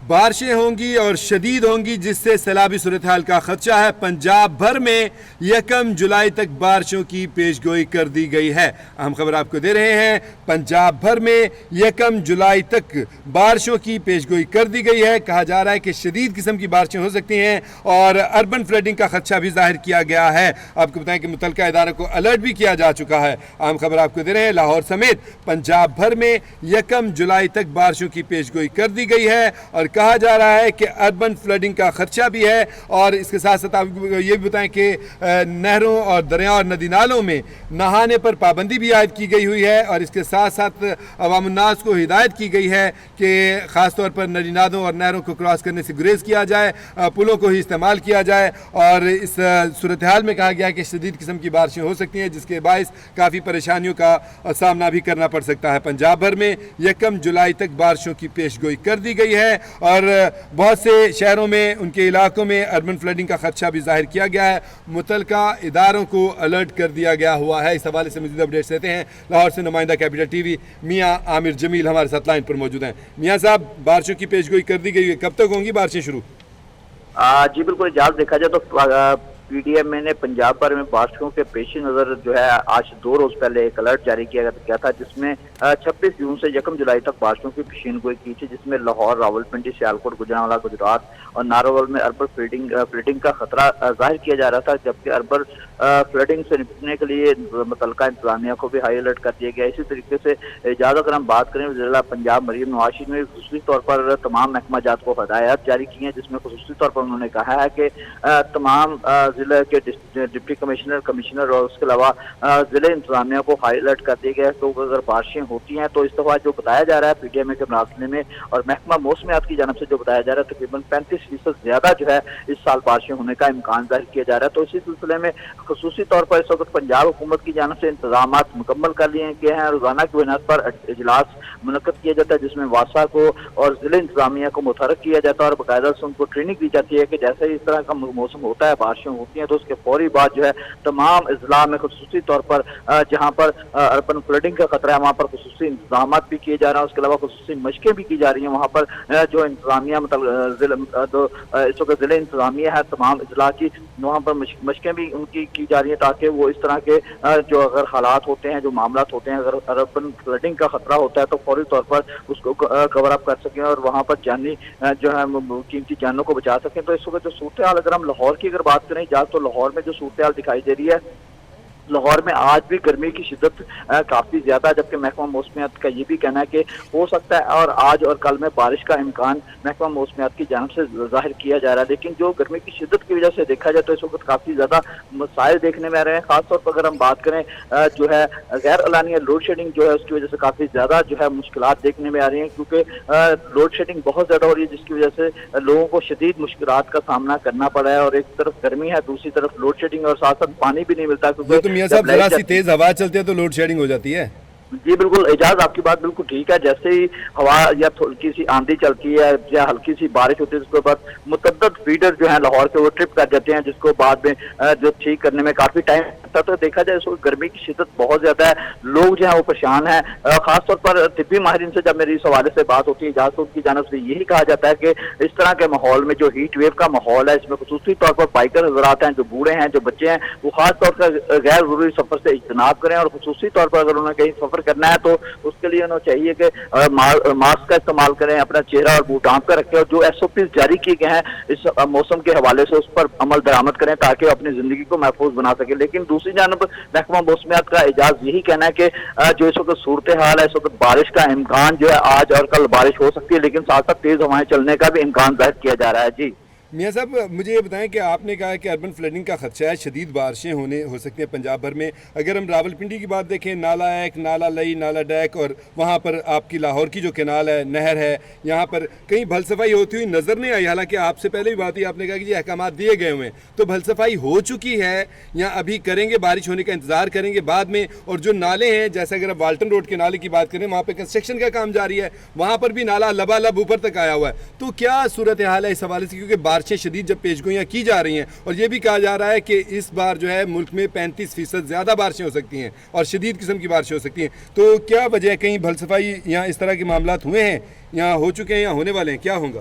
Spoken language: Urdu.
بارشیں ہوں گی اور شدید ہوں گی، جس سے سیلابی صورتحال کا خدشہ ہے۔ پنجاب بھر میں 1 جولائی تک بارشوں کی پیش گوئی کر دی گئی ہے۔ اہم خبر آپ کو دے رہے ہیں، پنجاب بھر میں 1 جولائی تک بارشوں کی پیش گوئی کر دی گئی ہے۔ کہا جا رہا ہے کہ شدید قسم کی بارشیں ہو سکتی ہیں اور اربن فلڈنگ کا خدشہ بھی ظاہر کیا گیا ہے۔ آپ کو بتائیں کہ متعلقہ اداروں کو الرٹ بھی کیا جا چکا ہے۔ اہم خبر آپ کو دے رہے ہیں، لاہور سمیت پنجاب بھر میں 1 جولائی تک بارشوں کی پیش گوئی کر دی گئی ہے اور کہا جا رہا ہے کہ اربن فلڈنگ کا خدشہ بھی ہے، اور اس کے ساتھ ساتھ آپ یہ بھی بتائیں کہ نہروں اور دریاؤں اور ندی نالوں میں نہانے پر پابندی بھی عائد کی گئی ہوئی ہے، اور اس کے ساتھ ساتھ عوام الناس کو ہدایت کی گئی ہے کہ خاص طور پر ندی نالوں اور نہروں کو کراس کرنے سے گریز کیا جائے، پلوں کو ہی استعمال کیا جائے۔ اور اس صورتحال میں کہا گیا ہے کہ شدید قسم کی بارشیں ہو سکتی ہیں، جس کے باعث کافی پریشانیوں کا سامنا بھی کرنا پڑ سکتا ہے۔ پنجاب بھر میں 1 جولائی تک بارشوں کی پیش گوئی کر دی گئی ہے، اور بہت سے شہروں میں، ان کے علاقوں میں اربن فلڈنگ کا خدشہ بھی ظاہر کیا گیا ہے۔ متعلقہ اداروں کو الرٹ کر دیا گیا ہوا ہے۔ اس حوالے سے مزید اپڈیٹس دیتے ہیں لاہور سے نمائندہ کیپٹل ٹی وی میاں عامر جمیل ہمارے ساتھ لائن پر موجود ہیں۔ میاں صاحب، بارشوں کی پیش گوئی کر دی گئی ہے، کب تک ہوں گی بارشیں شروع؟ جی بالکل، اجازت دیکھا جائے تو پی ڈی ایم نے پنجاب بھر میں بارشوں کے پیش نظر جو ہے آج 2 روز پہلے ایک الرٹ جاری کیا تھا، جس میں 26 جون سے 1 جولائی تک بارشوں کی پیشین گوئی کی تھی، جس میں لاہور، راولپنڈی، سیالکوٹ، گوجرانوالہ، گجرات اور ناروول میں اربن فلڈنگ کا خطرہ ظاہر کیا جا رہا تھا، جبکہ اربن فلڈنگ سے نپٹنے کے لیے متعلقہ انتظامیہ کو بھی ہائی الرٹ کر دیا گیا۔ اسی طریقے سے اگر ہم بات کریں، ضلع پنجاب مریم نواز شریف نے خصوصی طور پر تمام محکمہ جات کو ہدایات جاری کی ہیں، جس میں خصوصی طور پر انہوں نے کہا ہے کہ تمام ضلع کے ڈپٹی کمشنر اور اس کے علاوہ ضلع انتظامیہ کو ہائی الرٹ کر دیا گیا، تو اگر بارشیں ہوتی ہیں تو اس دفعہ جو بتایا جا رہا ہے پی ڈی ایم اے کے مراسلے میں اور محکمہ موسمیات کی جانب سے جو بتایا جا رہا ہے، تقریباً 35% زیادہ جو ہے اس سال بارشیں ہونے کا امکان ظاہر کیا جا رہا ہے۔ تو اسی سلسلے میں خصوصی طور پر اس وقت پنجاب حکومت کی جانب سے انتظامات مکمل کر لیے گئے ہیں۔ روزانہ کی بنیاد پر اجلاس منعقد کیا جاتا ہے، جس میں واسا کو اور ضلع انتظامیہ کو متحرک کیا جاتا ہے اور باقاعدہ سے ان کو ٹریننگ دی جاتی ہے کہ جیسے ہی اس طرح کا موسم ہوتا ہے، بارشیں ہوتی ہیں، تو اس کے فوری بعد جو ہے تمام اضلاع میں خصوصی طور پر جہاں پر اربن فلڈنگ کا خطرہ ہے وہاں پر خصوصی انتظامات بھی کیے جا رہے ہیں۔ اس کے علاوہ خصوصی مشقیں بھی کی جا رہی ہیں وہاں پر جو انتظامیہ اس وقت ضلع انتظامیہ ہے تمام اضلاع کی، وہاں پر مشقیں بھی ان کی جا رہی ہیں تاکہ وہ اس طرح کے جو اگر حالات ہوتے ہیں، جو معاملات ہوتے ہیں، اگر اربن فلڈنگ کا خطرہ ہوتا ہے تو فوری طور پر اس کو کور اپ کر سکیں اور وہاں پر جانی جو ہے قیمتی جانوں کو بچا سکیں۔ تو اس وقت جو صورتحال، اگر ہم لاہور کی اگر بات کریں تو لاہور میں جو صورتحال دکھائی دے رہی ہے، لاہور میں آج بھی گرمی کی شدت کافی زیادہ ہے، جبکہ محکمہ موسمیات کا یہ بھی کہنا ہے کہ ہو سکتا ہے اور آج اور کل میں بارش کا امکان محکمہ موسمیات کی جانب سے ظاہر کیا جا رہا ہے۔ لیکن جو گرمی کی شدت کی وجہ سے دیکھا جائے تو اس وقت کافی زیادہ مسائل دیکھنے میں آ رہے ہیں، خاص طور پر اگر ہم بات کریں جو ہے غیر اعلانیہ لوڈ شیڈنگ جو ہے اس کی وجہ سے کافی زیادہ جو ہے مشکلات دیکھنے میں آ رہی ہیں، کیونکہ لوڈ شیڈنگ بہت زیادہ ہو رہی ہے، جس کی وجہ سے لوگوں کو شدید مشکلات کا سامنا کرنا پڑا ہے، اور ایک طرف گرمی ہے، دوسری طرف لوڈ شیڈنگ، اور ساتھ ساتھ پانی بھی نہیں ملتا کیونکہ صاحب ذرا سی تیز ہوا چلتی ہے تو لوڈ شیڈنگ ہو جاتی ہے۔ جی بالکل اعجاز، آپ کی بات بالکل ٹھیک ہے۔ جیسے ہی ہوا یا ہلکی سی آندھی چلتی ہے یا ہلکی سی بارش ہوتی ہے، اس کے بعد متعدد فیڈر جو ہیں لاہور کے وہ ٹرپ کر جاتے ہیں، جس کو بعد میں جو ٹھیک کرنے میں کافی ٹائم لگتا ہے۔ تو دیکھا جائے اس وقت گرمی کی شدت بہت زیادہ ہے، لوگ جو ہیں وہ پریشان ہیں۔ خاص طور پر طبی ماہرین سے جب میری اس حوالے سے بات ہوتی ہے، اعجاز صاحب کی جانب سے یہی کہا جاتا ہے کہ اس طرح کے ماحول میں جو ہیٹ ویو کا ماحول ہے، اس میں خصوصی طور پر بائکر حضرات ہیں، جو بوڑھے ہیں، جو بچے ہیں، وہ خاص طور پر غیر ضروری سفر سے اجتناب کریں، اور خصوصی طور پر اگر انہیں کہیں سفر کرنا ہے تو اس کے لیے انہیں چاہیے کہ ماسک کا استعمال کریں، اپنا چہرہ اور منہ ڈھانپ کر رکھیں، اور جو ایس او پیز جاری کیے گئے ہیں اس موسم کے حوالے سے اس پر عمل درآمد کریں تاکہ اپنی زندگی کو محفوظ بنا سکیں۔ لیکن دوسری جانب محکمہ موسمیات کا اعجاز یہی کہنا ہے کہ جو اس وقت صورتحال ہے، اس وقت بارش کا امکان جو ہے آج اور کل بارش ہو سکتی ہے، لیکن ساتھ ساتھ تیز ہوائیں چلنے کا بھی امکان ظاہر کیا جا رہا ہے۔ جی میاں صاحب، مجھے یہ بتائیں کہ آپ نے کہا کہ اربن فلڈنگ کا خدشہ ہے، شدید بارشیں ہو سکتی ہیں پنجاب بھر میں۔ اگر ہم راولپنڈی کی بات دیکھیں، نالا ایک، نالا لئی، نالا ڈیک، اور وہاں پر آپ کی لاہور کی جو کینال ہے، نہر ہے، یہاں پر کہیں بھل صفائی ہوتی ہوئی نظر نہیں آئی۔ حالانکہ آپ سے پہلے بھی بات ہوئی، آپ نے کہا کہ یہ احکامات دیے گئے ہوئے ہیں، تو بھل صفائی ہو چکی ہے یا ابھی کریں گے؟ بارش ہونے کا انتظار کریں گے بعد میں؟ اور جو نالے ہیں، جیسے اگر آپ والٹن روڈ کے نالے کی بات کریں، وہاں پہ کنسٹرکشن کا کام جاری ہے، وہاں پر بھی نالا لبالب اوپر تک آیا ہوا ہے، تو کیا صورتحال ہے اس حوالے سے؟ کیونکہ بارشیں شدید جب پیش گوئیاں کی جا رہی ہیں، اور یہ بھی کہا جا رہا ہے کہ اس بار جو ہے ملک میں 35% زیادہ بارشیں ہو سکتی ہیں اور شدید قسم کی بارشیں ہو سکتی ہیں، تو کیا وجہ ہے؟ کہیں بھل صفائی یا اس طرح کے معاملات ہوئے ہیں یا ہو چکے ہیں یا ہونے والے ہیں؟ کیا ہوگا؟